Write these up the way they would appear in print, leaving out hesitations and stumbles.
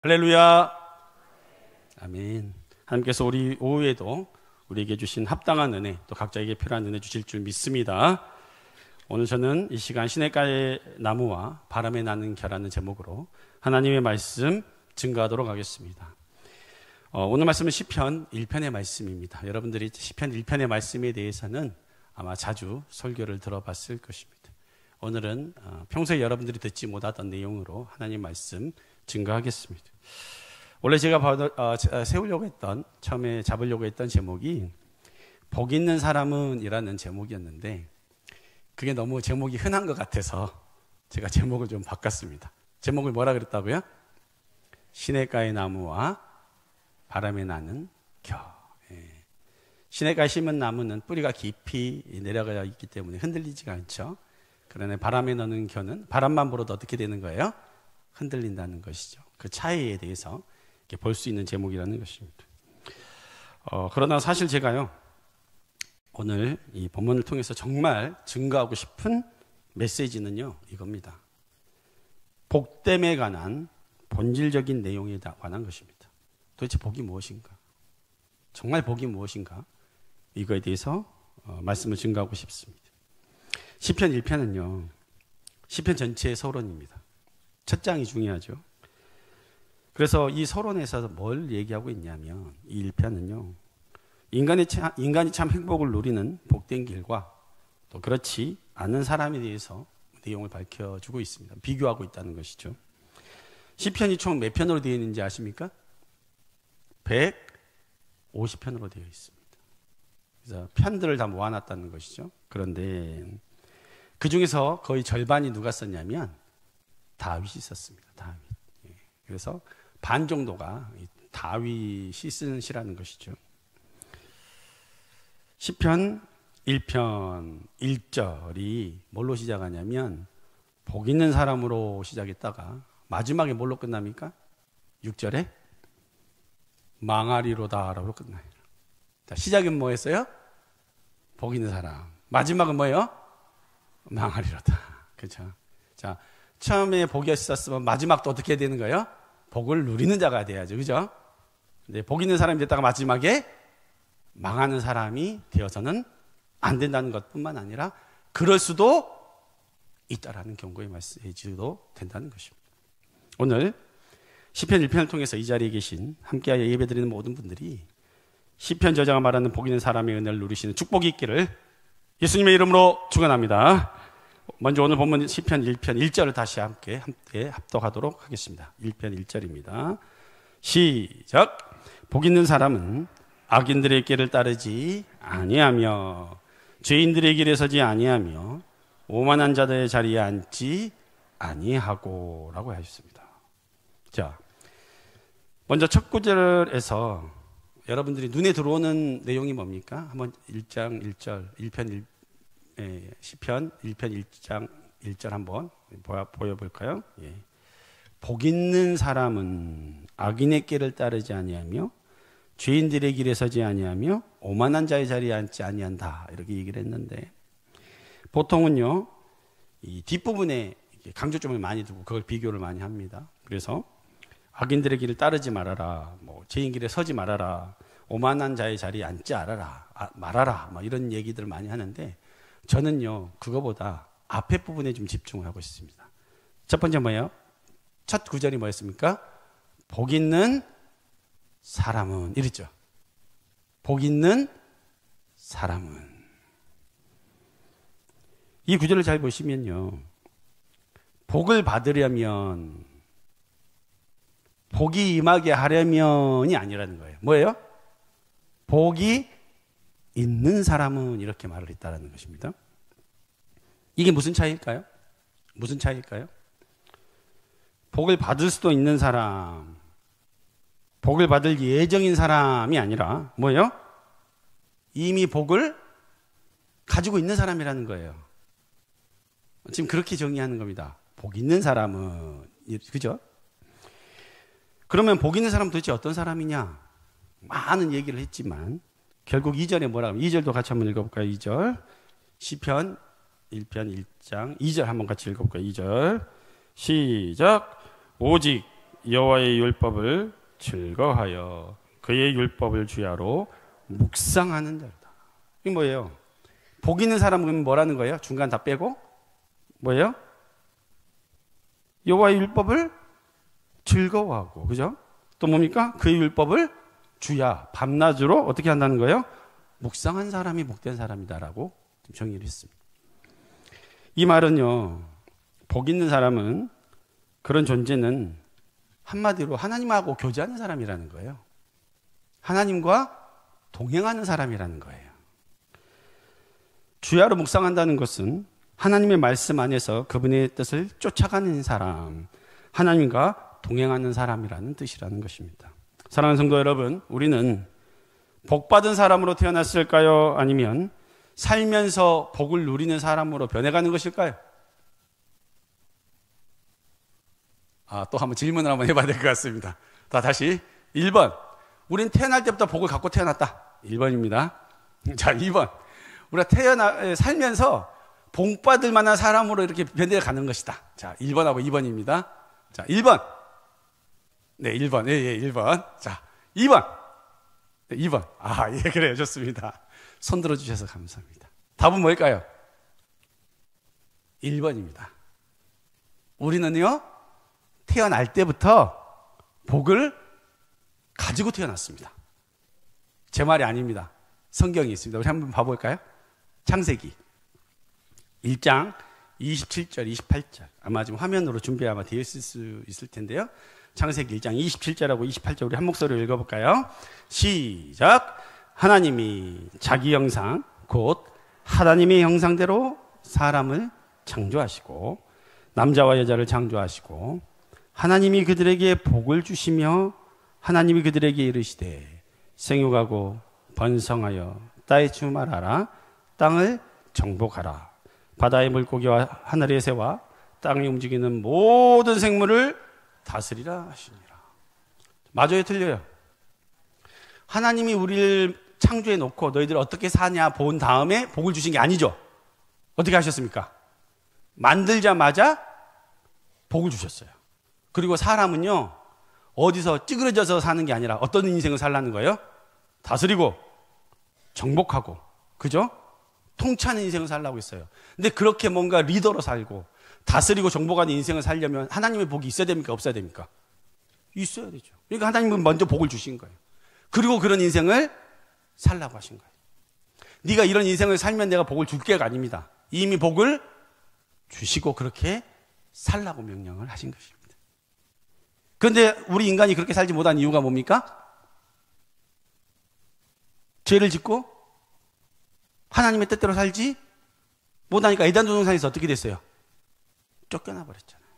할렐루야. 아멘. 하나님께서 우리 오후에도 우리에게 주신 합당한 은혜, 또 각자에게 필요한 은혜 주실 줄 믿습니다. 오늘 저는 이 시간 시냇가의 나무와 바람에 나는 겨라는 제목으로 하나님의 말씀 증거하도록 하겠습니다. 오늘 말씀은 시편 1편의 말씀입니다. 여러분들이 시편 1편의 말씀에 대해서는 아마 자주 설교를 들어봤을 것입니다. 오늘은 평소에 여러분들이 듣지 못하던 내용으로 하나님 말씀 증거하겠습니다. 원래 제가 세우려고 했던, 처음에 잡으려고 했던 제목이 복 있는 사람은 이라는 제목이었는데 그게 너무 제목이 흔한 것 같아서 제가 제목을 좀 바꿨습니다. 제목을 뭐라 그랬다고요? 시냇가의 나무와 바람에 나는 겨. 시냇가에 심은 나무는 뿌리가 깊이 내려가 있기 때문에 흔들리지가 않죠. 그러나 바람에 나는 겨는 바람만 불어도 어떻게 되는 거예요? 흔들린다는 것이죠. 그 차이에 대해서 볼 수 있는 제목이라는 것입니다. 그러나 사실 제가요, 오늘 이 본문을 통해서 정말 증거하고 싶은 메시지는요, 이겁니다. 복됨에 관한 본질적인 내용에 관한 것입니다. 도대체 복이 무엇인가? 정말 복이 무엇인가? 이거에 대해서 말씀을 증거하고 싶습니다. 시편 1편은요, 시편 전체의 서론입니다. 첫 장이 중요하죠. 그래서 이 서론에서 뭘 얘기하고 있냐면 이 1편은요, 인간이 참 행복을 누리는 복된 길과 또 그렇지 않은 사람에 대해서 내용을 밝혀주고 있습니다. 비교하고 있다는 것이죠. 시편이 총 몇 편으로 되어 있는지 아십니까? 150편으로 되어 있습니다. 그래서 편들을 다 모아놨다는 것이죠. 그런데 그 중에서 거의 절반이 누가 썼냐면 다윗이 썼습니다. 다윗. 그래서 반 정도가 다윗이 쓴 시라는 것이죠. 시편 1편 1절이 뭘로 시작하냐면 복 있는 사람으로 시작했다가 마지막에 뭘로 끝납니까? 6절에 망하리로다 라고 끝나요. 자, 시작은 뭐였어요? 복 있는 사람. 마지막은 뭐예요? 망하리로다. 그렇죠? 자, 처음에 복이 있었으면 마지막도 어떻게 해야 되는 거예요? 복을 누리는 자가 돼야죠. 그죠? 근데 복 있는 사람이 됐다가 마지막에 망하는 사람이 되어서는 안 된다는 것뿐만 아니라 그럴 수도 있다라는 경고의 메시지도 된다는 것입니다. 오늘 시편 1편을 통해서 이 자리에 계신 함께하여 예배드리는 모든 분들이 시편 저자가 말하는 복 있는 사람의 은혜를 누리시는 축복이 있기를 예수님의 이름으로 축원합니다. 먼저 오늘 본문 시편 1편 1절을 다시 함께 합독하도록 하겠습니다. 1편 1절입니다. 시작. 복 있는 사람은 악인들의 길을 따르지 아니하며 죄인들의 길에 서지 아니하며 오만한 자들의 자리에 앉지 아니하고 라고 하셨습니다. 자, 먼저 첫 구절에서 여러분들이 눈에 들어오는 내용이 뭡니까? 한번 1장 1절 1편 시편 1편 1장 1절 한번 보여볼까요? 예. 복 있는 사람은 악인의 길을 따르지 아니하며 죄인들의 길에 서지 아니하며 오만한 자의 자리에 앉지 아니한다 이렇게 얘기를 했는데 보통은요 이 뒷부분에 강조점을 많이 두고 그걸 비교를 많이 합니다. 그래서 악인들의 길을 따르지 말아라, 뭐 죄인 길에 서지 말아라, 오만한 자의 자리에 앉지 말아라, 뭐 이런 얘기들을 많이 하는데 저는요 그거보다 앞에 부분에 좀 집중을 하고 있습니다. 첫 번째 뭐예요? 첫 구절이 뭐였습니까? 복 있는 사람은 이랬죠. 복 있는 사람은. 이 구절을 잘 보시면요, 복을 받으려면 복이 임하게 하려면이 아니라는 거예요. 뭐예요? 복이 있는 사람은 이렇게 말을 했다는 것입니다. 이게 무슨 차이일까요? 무슨 차이일까요? 복을 받을 수도 있는 사람, 복을 받을 예정인 사람이 아니라 뭐예요? 이미 복을 가지고 있는 사람이라는 거예요. 지금 그렇게 정의하는 겁니다. 복 있는 사람은, 그죠? 그러면 복 있는 사람은 도대체 어떤 사람이냐? 많은 얘기를 했지만 결국 2절에 뭐라고 하면 2절도 같이 한번 읽어볼까요? 2절 시편 1편 1장 2절 한번 같이 읽어볼까요? 2절 시작. 오직 여호와의 율법을 즐거워하여 그의 율법을 주야로 묵상하는 자다. 이게 뭐예요? 복 있는 사람은 뭐라는 거예요? 중간 다 빼고 뭐예요? 여호와의 율법을 즐거워하고, 그죠? 또 뭡니까? 그의 율법을 주야, 밤낮으로 어떻게 한다는 거예요? 묵상한 사람이 복된 사람이다라고 정의를 했습니다. 이 말은요, 복 있는 사람은, 그런 존재는 한마디로 하나님하고 교제하는 사람이라는 거예요. 하나님과 동행하는 사람이라는 거예요. 주야로 묵상한다는 것은 하나님의 말씀 안에서 그분의 뜻을 쫓아가는 사람, 하나님과 동행하는 사람이라는 뜻이라는 것입니다. 사랑하는 성도 여러분, 우리는 복받은 사람으로 태어났을까요? 아니면 살면서 복을 누리는 사람으로 변해가는 것일까요? 또 한번 질문을 한번 해봐야 될 것 같습니다. 다시 1번, 우린 태어날 때부터 복을 갖고 태어났다. 1번입니다. 자, 2번, 우리가 살면서 복받을 만한 사람으로 이렇게 변해가는 것이다. 자, 1번하고 2번입니다. 자, 1번. 네, 1번. 예, 1번. 자, 2번. 네, 2번. 예, 그래요. 좋습니다. 손 들어주셔서 감사합니다. 답은 뭘까요? 1번입니다. 우리는요, 태어날 때부터 복을 가지고 태어났습니다. 제 말이 아닙니다. 성경이 있습니다. 우리 한번 봐볼까요? 창세기 1장 27절, 28절. 아마 지금 화면으로 준비 아마 되어 있을 수 있을 텐데요. 창세기 1장 27절하고 28절 우리 한 목소리로 읽어볼까요? 시작. 하나님이 자기 형상, 곧 하나님의 형상대로 사람을 창조하시고 남자와 여자를 창조하시고 하나님이 그들에게 복을 주시며 하나님이 그들에게 이르시되 생육하고 번성하여 땅에 충만하라. 땅을 정복하라. 바다의 물고기와 하늘의 새와 땅에 움직이는 모든 생물을 다스리라 하시니라. 맞아요, 틀려요? 하나님이 우리를 창조해 놓고 너희들 어떻게 사냐 본 다음에 복을 주신 게 아니죠. 어떻게 하셨습니까? 만들자마자 복을 주셨어요. 그리고 사람은요, 어디서 찌그러져서 사는 게 아니라 어떤 인생을 살라는 거예요? 다스리고 정복하고, 그죠? 통치하는 인생을 살라고 했어요. 근데 그렇게 뭔가 리더로 살고 다스리고 정복하는 인생을 살려면 하나님의 복이 있어야 됩니까? 없어야 됩니까? 있어야 되죠. 그러니까 하나님은 먼저 복을 주신 거예요. 그리고 그런 인생을 살라고 하신 거예요. 네가 이런 인생을 살면 내가 복을 줄게가 아닙니다. 이미 복을 주시고 그렇게 살라고 명령을 하신 것입니다. 그런데 우리 인간이 그렇게 살지 못한 이유가 뭡니까? 죄를 짓고 하나님의 뜻대로 살지 못하니까 에덴 동산에서 어떻게 됐어요? 쫓겨나 버렸잖아요.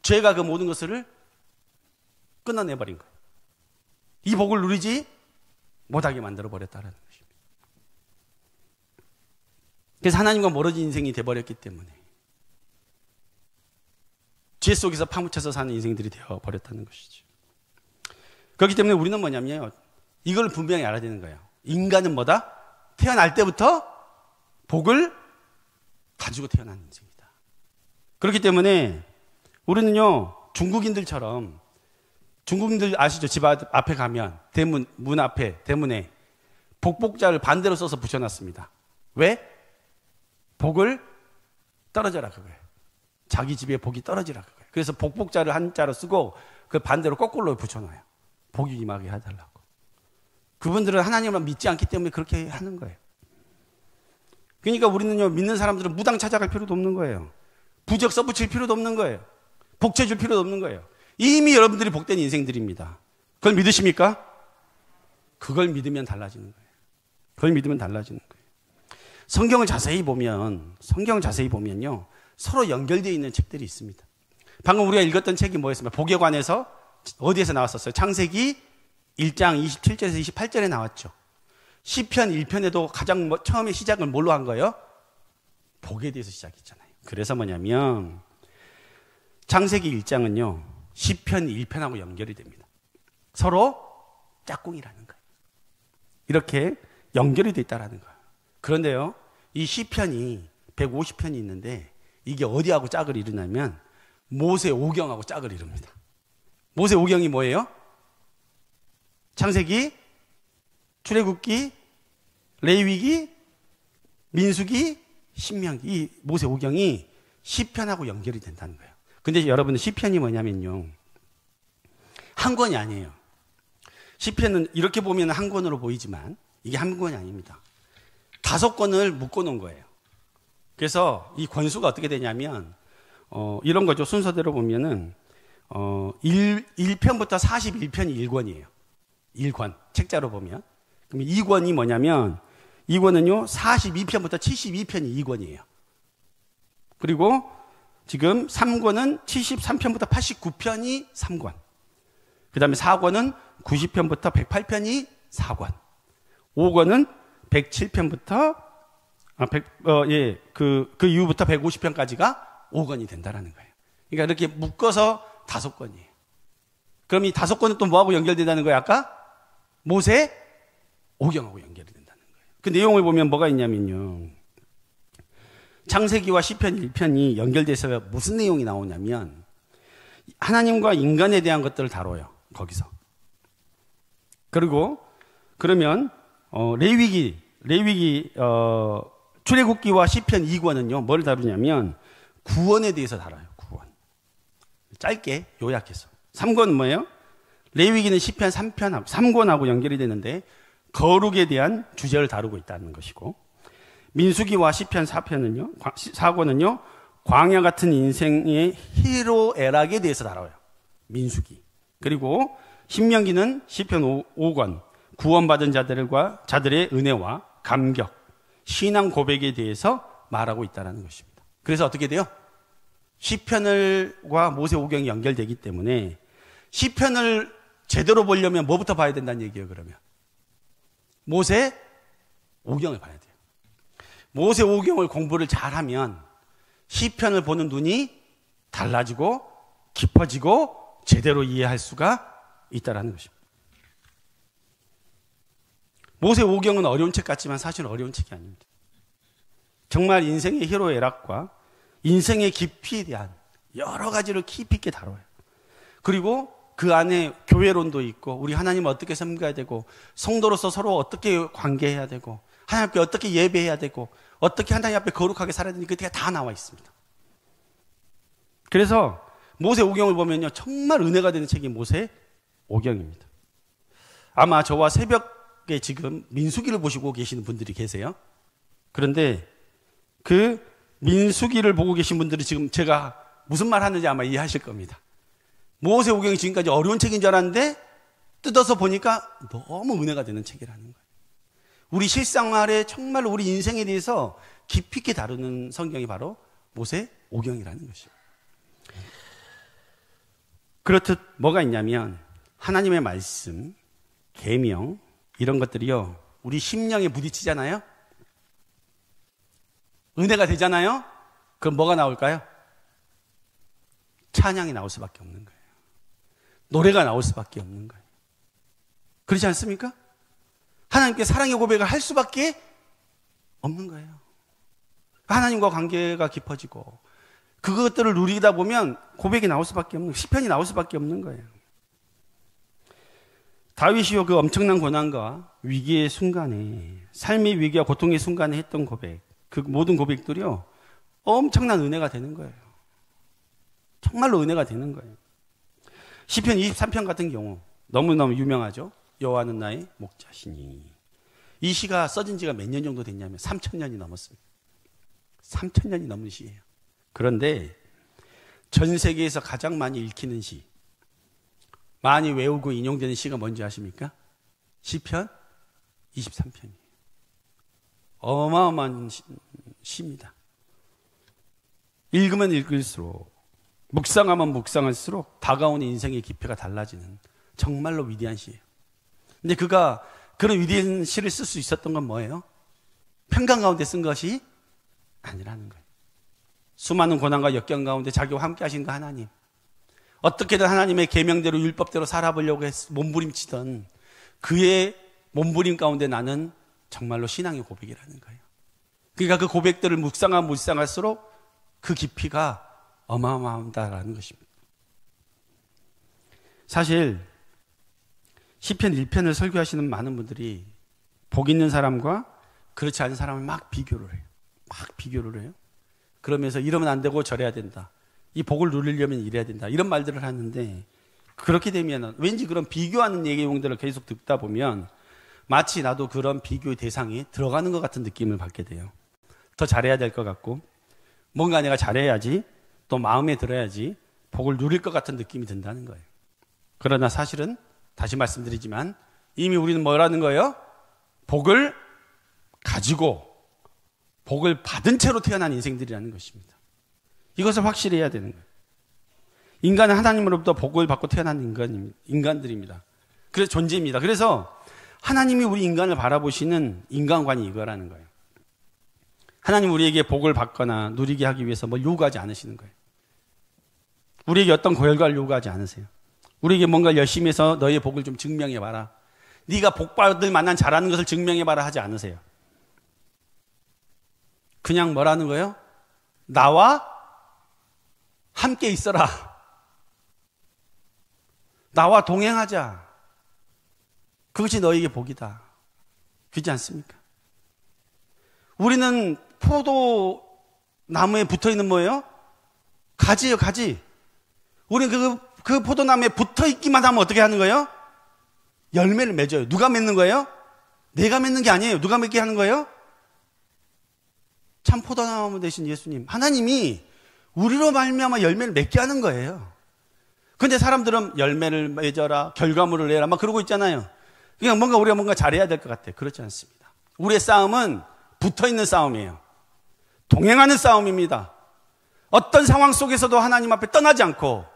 죄가 그 모든 것을 끊어내버린 거예요. 이 복을 누리지 못하게 만들어 버렸다는 것입니다. 그래서 하나님과 멀어진 인생이 돼버렸기 때문에 죄 속에서 파묻혀서 사는 인생들이 되어버렸다는 것이죠. 그렇기 때문에 우리는 뭐냐면요, 이걸 분명히 알아야 되는 거예요. 인간은 뭐다? 태어날 때부터 복을 가지고 태어난 인생이다. 그렇기 때문에 우리는요, 중국인들처럼, 중국인들 아시죠? 집 앞에 가면 문 앞에 대문에 복복자를 반대로 써서 붙여놨습니다. 왜? 복을 떨어져라 그거예요. 자기 집에 복이 떨어지라 그거예요. 그래서 복복자를 한자로 쓰고 그 반대로 거꾸로 붙여놔요. 복이 임하게 해달라고. 그분들은 하나님을 믿지 않기 때문에 그렇게 하는 거예요. 그러니까 우리는요, 믿는 사람들은 무당 찾아갈 필요도 없는 거예요. 부적 써붙일 필요도 없는 거예요. 복채 줄 필요도 없는 거예요. 이미 여러분들이 복된 인생들입니다. 그걸 믿으십니까? 그걸 믿으면 달라지는 거예요. 그걸 믿으면 달라지는 거예요. 성경을 자세히 보면요, 서로 연결되어 있는 책들이 있습니다. 방금 우리가 읽었던 책이 뭐였습니까? 복에 관해서 어디에서 나왔었어요? 창세기 1장 27절에서 28절에 나왔죠. 시편 1편에도 가장 처음에 시작을 뭘로 한 거예요? 복에 대해서 시작했잖아요. 그래서 뭐냐면 창세기 1장은요, 시편 1편하고 연결이 됩니다. 서로 짝꿍이라는 거예요. 이렇게 연결이 돼 있다라는 거예요. 그런데요, 이 시편이 150편이 있는데 이게 어디하고 짝을 이루냐면 모세 오경하고 짝을 이룹니다. 모세오경이 뭐예요? 창세기, 출애굽기, 레위기, 민수기, 신명기. 이 모세오경이 시편하고 연결이 된다는 거예요. 근데 여러분, 시편이 뭐냐면요, 한 권이 아니에요. 시편은 이렇게 보면 한 권으로 보이지만 이게 한 권이 아닙니다. 5권을 묶어놓은 거예요. 그래서 이 권수가 어떻게 되냐면 이런 거죠. 순서대로 보면은 1편부터 41편이 1권이에요. 1권. 책자로 보면. 그럼 2권이 뭐냐면 2권은요 42편부터 72편이 2권이에요. 그리고 지금 3권은 73편부터 89편이 3권. 그 다음에 4권은 90편부터 108편이 4권. 5권은 107편부터 그 이후부터 150편까지가 5권이 된다라는 거예요. 그러니까 이렇게 묶어서 5권이에요. 그럼 이 5권은 또 뭐하고 연결된다는 거예요? 아까 모세 오경하고 연결이 된다는 거예요. 그 내용을 보면 뭐가 있냐면요, 창세기와 시편 1편이 연결돼서 무슨 내용이 나오냐면 하나님과 인간에 대한 것들을 다뤄요. 거기서. 그리고 그러면 레위기 출애굽기와 시편 2권은요 뭘 다루냐면 구원에 대해서 다뤄요. 구원. 짧게 요약해서. 3권은 뭐예요? 레위기는 시편 3권하고 연결이 되는데 거룩에 대한 주제를 다루고 있다는 것이고, 민수기와 시편 4권은요 광야 같은 인생의 희로애락에 대해서 다뤄요. 민수기. 그리고 신명기는 시편 5권 구원받은 자들의 은혜와 감격, 신앙 고백에 대해서 말하고 있다는 것입니다. 그래서 어떻게 돼요? 시편과 모세오경이 연결되기 때문에 시편을 제대로 보려면 뭐부터 봐야 된다는 얘기예요. 그러면 모세오경을 봐야 돼요. 모세오경을 공부를 잘하면 시편을 보는 눈이 달라지고 깊어지고 제대로 이해할 수가 있다는 것입니다. 모세오경은 어려운 책 같지만 사실 어려운 책이 아닙니다. 정말 인생의 희로애락과 인생의 깊이에 대한 여러 가지를 깊이 있게 다뤄요. 그리고 그 안에 교회론도 있고 우리 하나님을 어떻게 섬겨야 되고 성도로서 서로 어떻게 관계해야 되고 하나님 앞에 어떻게 예배해야 되고 어떻게 하나님 앞에 거룩하게 살아야 되는지 그게 다 나와 있습니다. 그래서 모세오경을 보면요 정말 은혜가 되는 책이 모세오경입니다. 아마 저와 새벽에 지금 민수기를 보시고 계시는 분들이 계세요. 그런데 그 민수기를 보고 계신 분들이 지금 제가 무슨 말 하는지 아마 이해하실 겁니다. 모세오경이 지금까지 어려운 책인 줄 알았는데 뜯어서 보니까 너무 은혜가 되는 책이라는 거예요. 우리 실생활에 정말 우리 인생에 대해서 깊이 있게 다루는 성경이 바로 모세오경이라는 것이에요. 그렇듯 뭐가 있냐면 하나님의 말씀, 계명 이런 것들이요 우리 심령에 부딪히잖아요. 은혜가 되잖아요. 그럼 뭐가 나올까요? 찬양이 나올 수밖에 없는 거예요. 노래가 나올 수밖에 없는 거예요. 그렇지 않습니까? 하나님께 사랑의 고백을 할 수밖에 없는 거예요. 하나님과 관계가 깊어지고 그것들을 누리다 보면 고백이 나올 수밖에 없는, 시편이 나올 수밖에 없는 거예요. 다윗이요 그 엄청난 고난과 위기의 순간에, 삶의 위기와 고통의 순간에 했던 고백, 그 모든 고백들이요 엄청난 은혜가 되는 거예요. 정말로 은혜가 되는 거예요. 시편 23편 같은 경우 너무너무 유명하죠. 여호와는 나의 목자시니. 이 시가 써진 지가 몇 년 정도 됐냐면 3,000년이 넘었습니다. 3,000년이 넘는 시예요. 그런데 전 세계에서 가장 많이 읽히는 시, 많이 외우고 인용되는 시가 뭔지 아십니까? 시편 23편이에요. 어마어마한 시입니다. 읽으면 읽을수록, 묵상하면 묵상할수록 다가오는 인생의 깊이가 달라지는 정말로 위대한 시예요. 근데 그가 그런 위대한 시를 쓸 수 있었던 건 뭐예요? 평강 가운데 쓴 것이 아니라는 거예요. 수많은 고난과 역경 가운데 자기와 함께 하신 그 하나님, 어떻게든 하나님의 계명대로 율법대로 살아보려고 몸부림치던 그의 몸부림 가운데 나는 정말로 신앙의 고백이라는 거예요. 그러니까 그 고백들을 묵상하면 묵상할수록 그 깊이가 어마어마하다라는 것입니다. 사실 시편 1편을 설교하시는 많은 분들이 복 있는 사람과 그렇지 않은 사람을 막 비교를 해요. 막 비교를 해요. 그러면서 이러면 안 되고 저래야 된다. 이 복을 누리려면 이래야 된다. 이런 말들을 하는데, 그렇게 되면 왠지 그런 비교하는 내용들을 계속 듣다 보면 마치 나도 그런 비교의 대상에 들어가는 것 같은 느낌을 받게 돼요. 더 잘해야 될 것 같고, 뭔가 내가 잘해야지, 또 마음에 들어야지 복을 누릴 것 같은 느낌이 든다는 거예요. 그러나 사실은 다시 말씀드리지만 이미 우리는 뭐라는 거예요? 복을 가지고 복을 받은 채로 태어난 인생들이라는 것입니다. 이것을 확실히 해야 되는 거예요. 인간은 하나님으로부터 복을 받고 태어난 인간들입니다. 그래서 존재입니다. 그래서 하나님이 우리 인간을 바라보시는 인간관이 이거라는 거예요. 하나님 우리에게 복을 받거나 누리게 하기 위해서 뭘 요구하지 않으시는 거예요. 우리에게 어떤 결과를 요구하지 않으세요. 우리에게 뭔가 열심히 해서 너의 복을 좀 증명해봐라. 네가 복 받을 만한 잘하는 것을 증명해봐라 하지 않으세요. 그냥 뭐라는 거예요? 나와 함께 있어라. 나와 동행하자. 그것이 너에게 복이다. 그렇지 않습니까? 우리는 포도나무에 붙어있는 뭐예요? 가지예요, 가지. 우리는 그 포도나무에 붙어있기만 하면 어떻게 하는 거예요? 열매를 맺어요. 누가 맺는 거예요? 내가 맺는 게 아니에요. 누가 맺게 하는 거예요? 참 포도나무 되신 예수님. 하나님이 우리로 말미암아 열매를 맺게 하는 거예요. 근데 사람들은 열매를 맺어라, 결과물을 내라, 막 그러고 있잖아요. 그냥 우리가 뭔가 잘해야 될 것 같아요. 그렇지 않습니다. 우리의 싸움은 붙어 있는 싸움이에요. 동행하는 싸움입니다. 어떤 상황 속에서도 하나님 앞에 떠나지 않고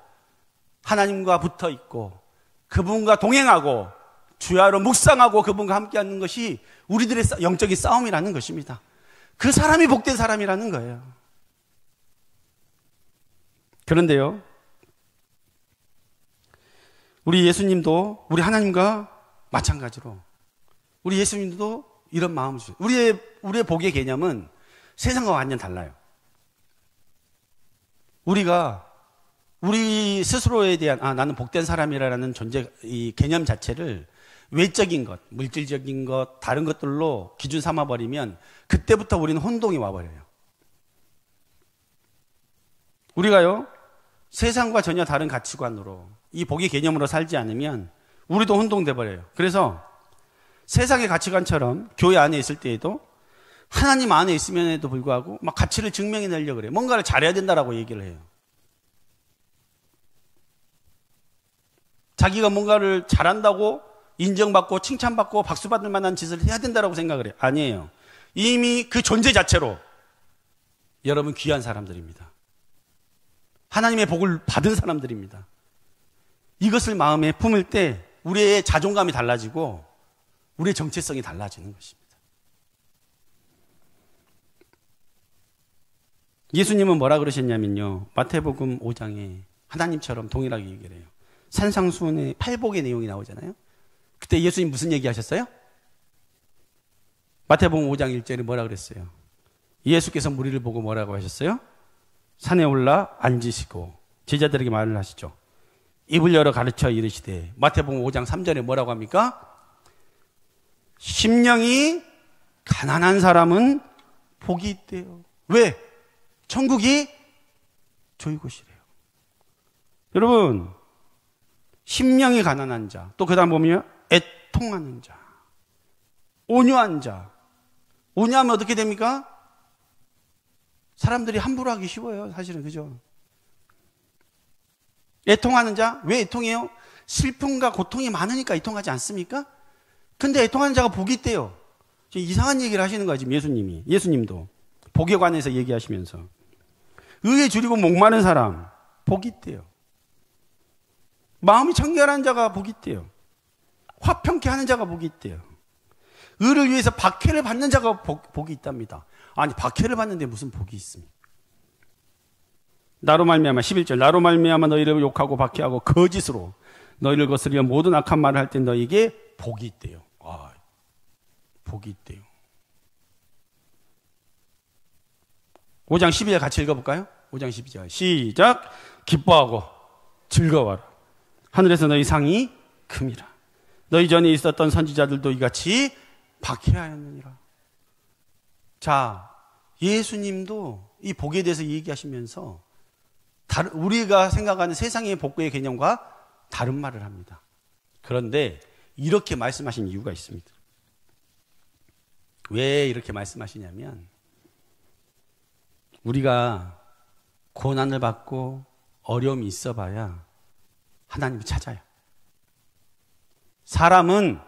하나님과 붙어 있고 그분과 동행하고 주야로 묵상하고 그분과 함께 하는 것이 우리들의 영적인 싸움이라는 것입니다. 그 사람이 복된 사람이라는 거예요. 그런데요, 우리 예수님도 우리 하나님과 마찬가지로 우리 예수님도 이런 마음을 주세요. 우리의 복의 개념은 세상과 완전 달라요. 우리가 우리 스스로에 대한 나는 복된 사람이라는 존재 이 개념 자체를 외적인 것, 물질적인 것, 다른 것들로 기준 삼아버리면 그때부터 우리는 혼동이 와버려요. 우리가요, 세상과 전혀 다른 가치관으로 이 복의 개념으로 살지 않으면 우리도 혼동돼 버려요. 그래서 세상의 가치관처럼 교회 안에 있을 때에도 하나님 안에 있음에도 불구하고 막 가치를 증명해내려고 그래요. 뭔가를 잘해야 된다라고 얘기를 해요. 자기가 뭔가를 잘한다고 인정받고 칭찬받고 박수받을 만한 짓을 해야 된다라고 생각을 해요. 아니에요. 이미 그 존재 자체로 여러분 귀한 사람들입니다. 하나님의 복을 받은 사람들입니다. 이것을 마음에 품을 때 우리의 자존감이 달라지고 우리의 정체성이 달라지는 것입니다. 예수님은 뭐라 그러셨냐면요, 마태복음 5장에 하나님처럼 동일하게 얘기를 해요. 산상수훈의 팔복의 내용이 나오잖아요. 그때 예수님 무슨 얘기 하셨어요? 마태복음 5장 1절에 뭐라 그랬어요? 예수께서 무리를 보고 뭐라고 하셨어요? 산에 올라 앉으시고 제자들에게 말을 하시죠. 입을 열어 가르쳐 이르시되, 마태복음 5장 3절에 뭐라고 합니까? 심령이 가난한 사람은 복이 있대요. 왜? 천국이 저희 곳이래요. 여러분, 심령이 가난한 자, 또 그 다음 보면 애통하는 자, 온유한 자. 온유하면 어떻게 됩니까? 사람들이 함부로 하기 쉬워요. 사실은, 그죠? 애통하는 자, 왜 애통해요? 슬픔과 고통이 많으니까 애통하지 않습니까? 근데 애통하는 자가 복이 있대요. 이상한 얘기를 하시는 거야, 지금 예수님도. 복에 관해서 얘기하시면서. 의에 줄이고 목마른 사람, 복이 있대요. 마음이 청결한 자가 복이 있대요. 화평케 하는 자가 복이 있대요. 의를 위해서 박해를 받는 자가 복이 있답니다. 아니, 박해를 받는데 무슨 복이 있습니까? 나로 말미암아 11절 나로 말미암아 너희를 욕하고 박해하고 거짓으로 너희를 거스리며 모든 악한 말을 할 때 너희에게 복이 있대요. 복이 있대요. 5장 12절 같이 읽어볼까요? 5장 12절 시작. 기뻐하고 즐거워라. 하늘에서 너희 상이 큼이라. 너희 전에 있었던 선지자들도 이같이 박해하였느니라. 자, 예수님도 이 복에 대해서 얘기하시면서 우리가 생각하는 세상의 복의 개념과 다른 말을 합니다. 그런데 이렇게 말씀하신 이유가 있습니다. 왜 이렇게 말씀하시냐면, 우리가 고난을 받고 어려움이 있어 봐야 하나님을 찾아요. 사람은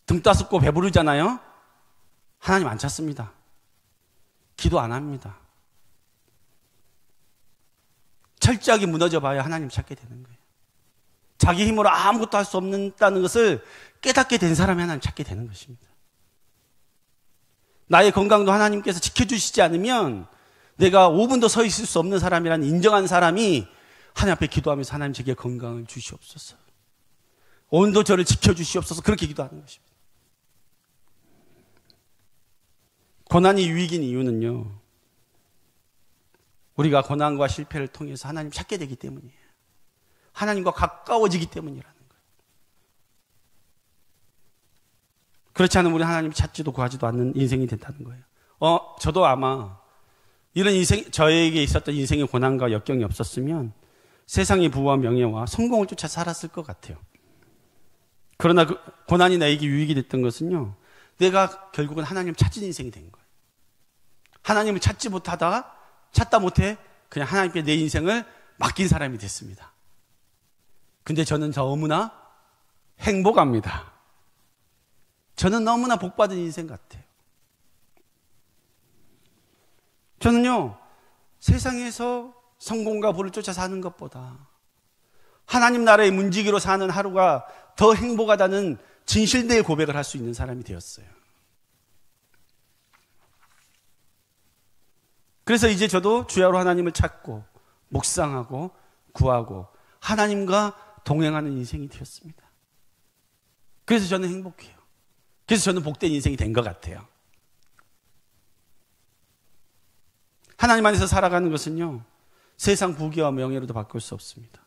등 따숩고 배부르잖아요. 하나님 안 찾습니다. 기도 안 합니다. 철저하게 무너져 봐야 하나님 찾게 되는 거예요. 자기 힘으로 아무것도 할 수 없다는 것을 깨닫게 된 사람이 하나님 찾게 되는 것입니다. 나의 건강도 하나님께서 지켜주시지 않으면 내가 5분도 서 있을 수 없는 사람이라는 인정한 사람이 하나님 앞에 기도하면서 하나님 제게 건강을 주시옵소서, 오늘도 저를 지켜주시옵소서, 그렇게 기도하는 것입니다. 고난이 유익인 이유는요, 우리가 고난과 실패를 통해서 하나님 찾게 되기 때문이에요. 하나님과 가까워지기 때문이라는 거예요. 그렇지 않으면 우리 하나님 찾지도 구하지도 않는 인생이 된다는 거예요. 저도 아마 이런 저에게 있었던 인생의 고난과 역경이 없었으면 세상의 부와 명예와 성공을 쫓아 살았을 것 같아요. 그러나 그 고난이 나에게 유익이 됐던 것은요, 내가 결국은 하나님을 찾은 인생이 된 거예요. 하나님을 찾다 못해 그냥 하나님께 내 인생을 맡긴 사람이 됐습니다. 근데 저는 너무나 행복합니다. 저는 너무나 복받은 인생 같아요. 저는요, 세상에서 성공과 부를 쫓아 사는 것보다 하나님 나라의 문지기로 사는 하루가 더 행복하다는 진실되게 고백을 할 수 있는 사람이 되었어요. 그래서 이제 저도 주야로 하나님을 찾고 묵상하고 구하고 하나님과 동행하는 인생이 되었습니다. 그래서 저는 행복해요. 그래서 저는 복된 인생이 된 것 같아요. 하나님 안에서 살아가는 것은요, 세상 부귀와 명예로도 바꿀 수 없습니다.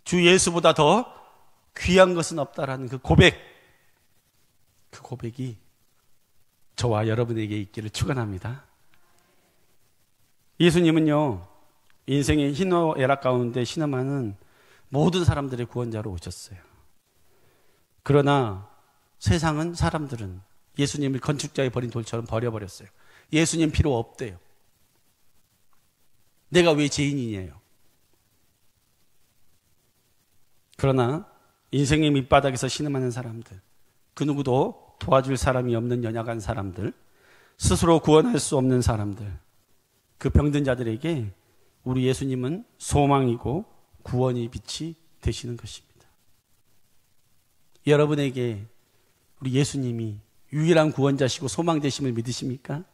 주 예수보다 더 귀한 것은 없다라는 그 고백이 저와 여러분에게 있기를 축원합니다. 예수님은요, 인생의 희노애락 가운데 신음하는 모든 사람들의 구원자로 오셨어요. 그러나 사람들은 예수님을 건축자에 버린 돌처럼 버려버렸어요. 예수님 필요 없대요. 내가 왜 죄인이냐요. 그러나 인생의 밑바닥에서 신음하는 사람들, 그 누구도 도와줄 사람이 없는 연약한 사람들, 스스로 구원할 수 없는 사람들, 그 병든 자들에게 우리 예수님은 소망이고 구원의 빛이 되시는 것입니다. 여러분에게 우리 예수님이 유일한 구원자시고 소망 되심을 믿으십니까?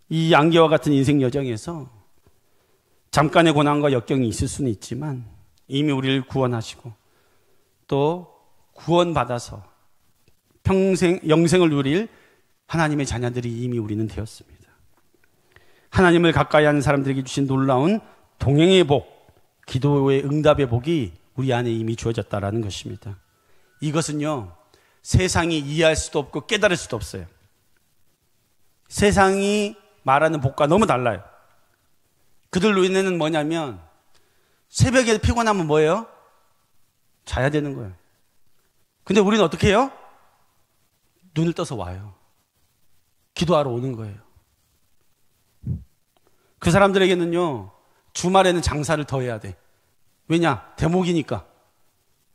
이 안개와 같은 인생 여정에서 잠깐의 고난과 역경이 있을 수는 있지만 이미 우리를 구원하시고 또 구원받아서 평생 영생을 누릴 하나님의 자녀들이 이미 우리는 되었습니다. 하나님을 가까이 하는 사람들에게 주신 놀라운 동행의 복, 기도의 응답의 복이 우리 안에 이미 주어졌다라는 것입니다. 이것은요, 세상이 이해할 수도 없고 깨달을 수도 없어요. 세상이 말하는 복과 너무 달라요. 그들로 인해는 뭐냐면 새벽에 피곤하면 뭐예요? 자야 되는 거예요. 근데 우리는 어떻게 해요? 눈을 떠서 와요. 기도하러 오는 거예요. 그 사람들에게는요, 주말에는 장사를 더 해야 돼. 왜냐? 대목이니까.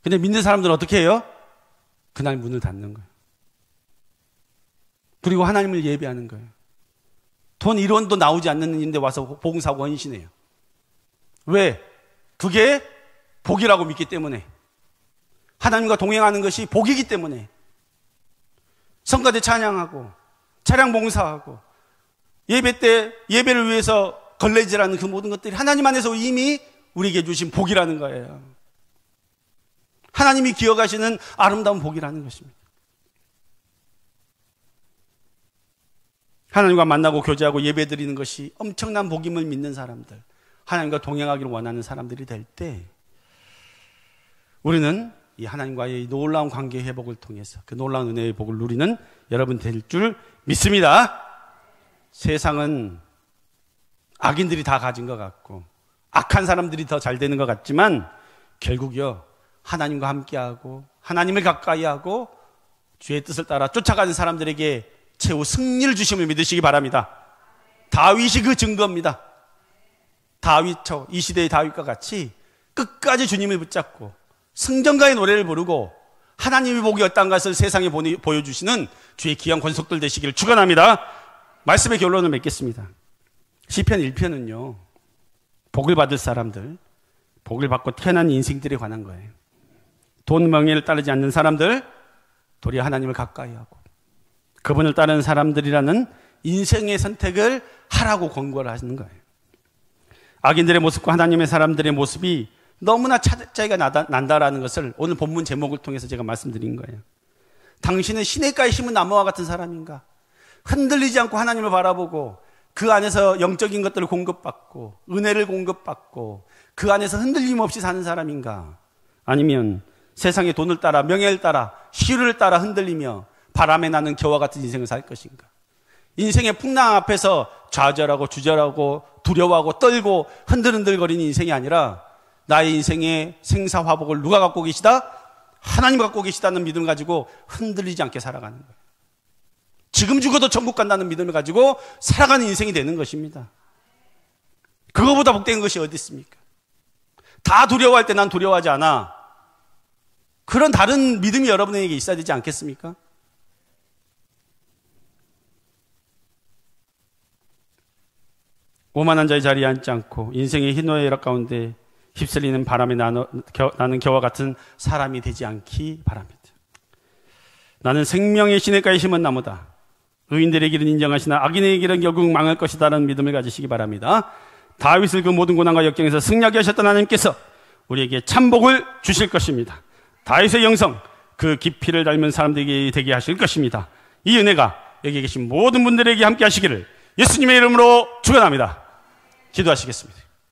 근데 믿는 사람들은 어떻게 해요? 그날 문을 닫는 거예요. 그리고 하나님을 예배하는 거예요. 돈 1원도 나오지 않는 일인데 와서 봉사하고 헌신해요. 왜? 그게 복이라고 믿기 때문에. 하나님과 동행하는 것이 복이기 때문에. 성가대 찬양하고 차량 봉사하고 예배 때 예배를 위해서 걸레질하는 그 모든 것들이 하나님 안에서 이미 우리에게 주신 복이라는 거예요. 하나님이 기억하시는 아름다운 복이라는 것입니다. 하나님과 만나고 교제하고 예배드리는 것이 엄청난 복임을 믿는 사람들, 하나님과 동행하기를 원하는 사람들이 될 때 우리는 이 하나님과의 이 놀라운 관계 회복을 통해서 그 놀라운 은혜의 복을 누리는 여러분 될 줄 믿습니다. 세상은 악인들이 다 가진 것 같고 악한 사람들이 더 잘 되는 것 같지만 결국요, 하나님과 함께하고 하나님을 가까이하고 주의 뜻을 따라 쫓아가는 사람들에게 최후 승리를 주심을 믿으시기 바랍니다. 다윗이 그 증거입니다. 이 시대의 다윗과 같이 끝까지 주님을 붙잡고 승전가의 노래를 부르고 하나님의 복이 어떤 것을 세상에 보여주시는 주의 귀한 권속들 되시기를 축원합니다. 말씀의 결론을 맺겠습니다. 시편 1편은요, 복을 받을 사람들, 복을 받고 태어난 인생들에 관한 거예요. 돈 명예를 따르지 않는 사람들, 도리어 하나님을 가까이 하고 그분을 따르는 사람들이라는 인생의 선택을 하라고 권고를 하시는 거예요. 악인들의 모습과 하나님의 사람들의 모습이 너무나 차이가 난다라는 것을 오늘 본문 제목을 통해서 제가 말씀드린 거예요. 당신은 시냇가에 심은 나무와 같은 사람인가? 흔들리지 않고 하나님을 바라보고 그 안에서 영적인 것들을 공급받고 은혜를 공급받고 그 안에서 흔들림 없이 사는 사람인가? 아니면 세상의 돈을 따라 명예를 따라 시류를 따라 흔들리며 바람에 나는 겨와 같은 인생을 살 것인가? 인생의 풍랑 앞에서 좌절하고 주절하고 두려워하고 떨고 흔들흔들거리는 인생이 아니라 나의 인생의 생사화복을 누가 갖고 계시다? 하나님 갖고 계시다는 믿음을 가지고 흔들리지 않게 살아가는 거예요. 지금 죽어도 천국 간다는 믿음을 가지고 살아가는 인생이 되는 것입니다. 그거보다 복된 것이 어디 있습니까? 다 두려워할 때 난 두려워하지 않아. 그런 다른 믿음이 여러분에게 있어야 되지 않겠습니까? 오만한 자의 자리에 앉지 않고 인생의 희노애락 락 가운데 휩쓸리는 바람에 나는 겨와 같은 사람이 되지 않기 바랍니다. 나는 생명의 시냇가에 심은 나무다. 의인들의 길은 인정하시나 악인의 길은 결국 망할 것이다라는 믿음을 가지시기 바랍니다. 다윗을 그 모든 고난과 역경에서 승리하게 하셨던 하나님께서 우리에게 참복을 주실 것입니다. 다윗의 영성, 그 깊이를 닮은 사람들에게 되게 하실 것입니다. 이 은혜가 여기 계신 모든 분들에게 함께 하시기를 예수님의 이름으로 축원합니다. 기도하시겠습니다.